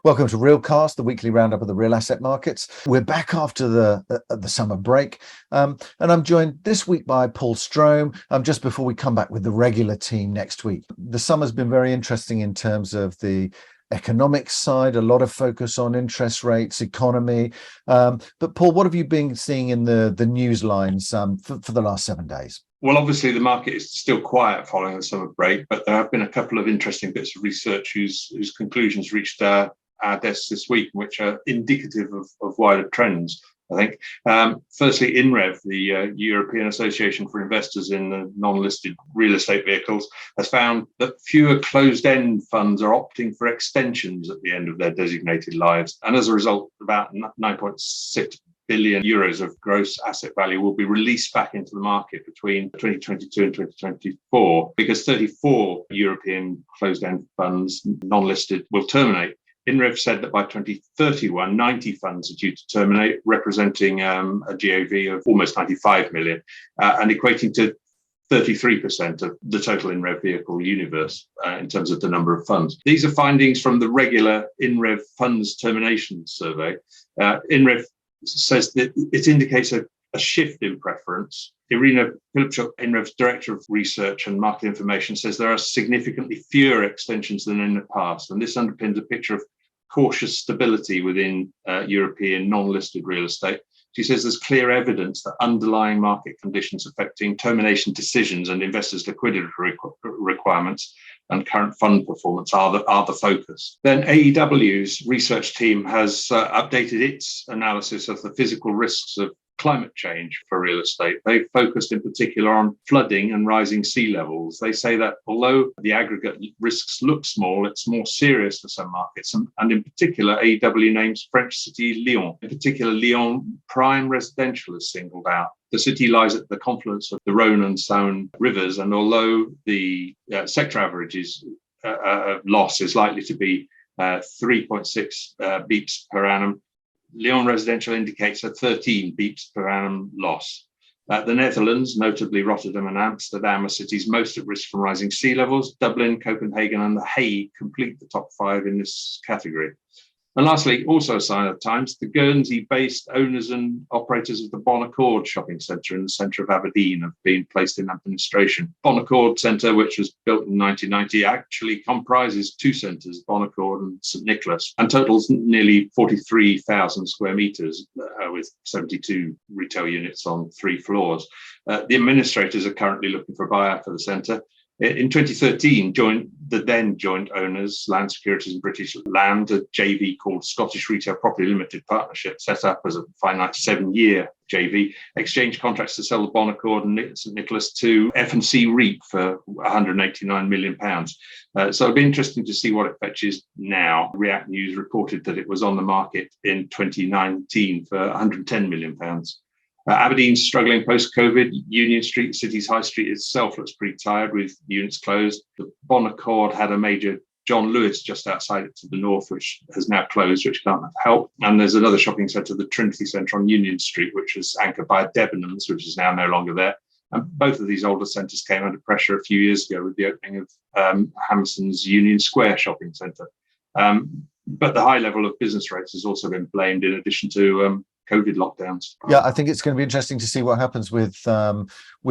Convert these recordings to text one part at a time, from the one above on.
Welcome to Realcast, the weekly roundup of the real asset markets. We're back after the summer break, and I'm joined this week by Paul Strome, just before we come back with the regular team next week. The summer's been very interesting in terms of the economic side, a lot of focus on interest rates, economy. But Paul, what have you been seeing in the news lines for the last 7 days? Well, obviously, the market is still quiet following the summer break, but there have been a couple of interesting bits of research whose conclusions reached our desks this week, which are indicative of wider trends, I think. Firstly, INREV, the European Association for Investors in the Non-Listed Real Estate Vehicles, has found that fewer closed-end funds are opting for extensions at the end of their designated lives. And as a result, about 9.6 billion euros of gross asset value will be released back into the market between 2022 and 2024, because 34 European closed-end funds, non-listed, will terminate. INREV said that by 2031, 90 funds are due to terminate, representing a GAV of almost 95 million and equating to 33% of the total INREV vehicle universe in terms of the number of funds. These are findings from the regular INREV funds termination survey. INREV says that it indicates a shift in preference. Irina Pilipchuk, INREV's Director of Research and Market Information, says there are significantly fewer extensions than in the past, and this underpins a picture of cautious stability within European non-listed real estate. She says there's clear evidence that underlying market conditions affecting termination decisions and investors' liquidity requirements and current fund performance are the focus. Then AEW's research team has updated its analysis of the physical risks of climate change for real estate. They've focused in particular on flooding and rising sea levels. They say that although the aggregate risks look small, it's more serious for some markets. And in particular, AEW names French city Lyon. In particular, Lyon prime residential is singled out. The city lies at the confluence of the Rhone and Saône rivers, and although the sector average loss is likely to be 3.6 beeps per annum, Lyon residential indicates a 13 beeps per annum loss. The Netherlands, notably Rotterdam and Amsterdam, are cities most at risk from rising sea levels. Dublin, Copenhagen and The Hague complete the top 5 in this category. And lastly, also a sign of times, the Guernsey-based owners and operators of the Bon Accord shopping centre in the centre of Aberdeen have been placed in administration. Bon Accord Centre, which was built in 1990, actually comprises 2 centres, Bon Accord and St Nicholas, and totals nearly 43,000 square metres with 72 retail units on 3 floors. The administrators are currently looking for a buyer for the centre. In 2013, the then joint owners, Land Securities and British Land, a JV called Scottish Retail Property Limited Partnership, set up as a finite 7-year JV, exchanged contracts to sell the Bon Accord and St Nicholas to F&C REIT for £189 million. So it'll be interesting to see what it fetches now. React News reported that it was on the market in 2019 for £110 million. Aberdeen's struggling post-COVID. Union Street, city's high street itself, looks pretty tired with units closed. The Bon Accord had a major John Lewis just outside it to the north, which has now closed, which can't help. And there's another shopping centre, the Trinity Centre on Union Street, which was anchored by Debenhams, which is now no longer there. And both of these older centres came under pressure a few years ago with the opening of Hammerson's Union Square shopping centre. But the high level of business rates has also been blamed, in addition to COVID lockdowns. Yeah, I think it's going to be interesting to see what happens with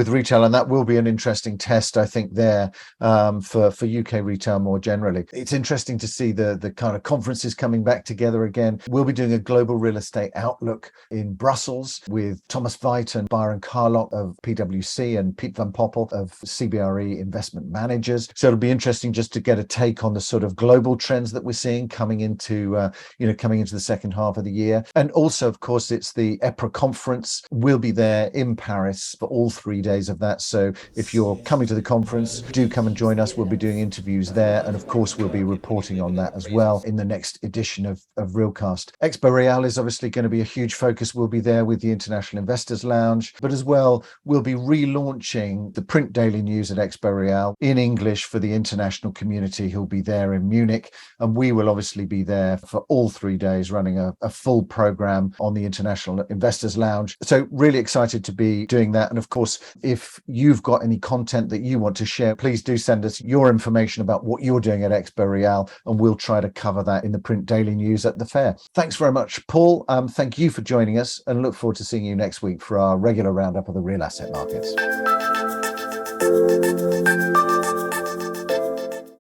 retail, and that will be an interesting test, I think, there for UK retail more generally. It's interesting to see the kind of conferences coming back together again. We'll be doing a global real estate outlook in Brussels with Thomas Veit and Byron Carlock of PwC and Piet van Poppel of CBRE Investment Managers. So it'll be interesting just to get a take on the sort of global trends that we're seeing coming into the second half of the year. And also, of course, it's the EPRA conference. We'll be there in Paris for all 3 days of that. So if you're coming to the conference, do come and join us. We'll be doing interviews there. And of course, we'll be reporting on that as well in the next edition of Realcast. EXPO Real is obviously going to be a huge focus. We'll be there with the International Investors Lounge, but as well, we'll be relaunching the print daily news at EXPO Real in English for the international community who'll be there in Munich. And we will obviously be there for all 3 days, running a full program on the International Investors Lounge. So really excited to be doing that. And of course, if you've got any content that you want to share, please do send us your information about what you're doing at EXPO Real, and we'll try to cover that in the print daily news at the fair. Thanks very much, Paul. Thank you for joining us, and look forward to seeing you next week for our regular roundup of the real asset markets.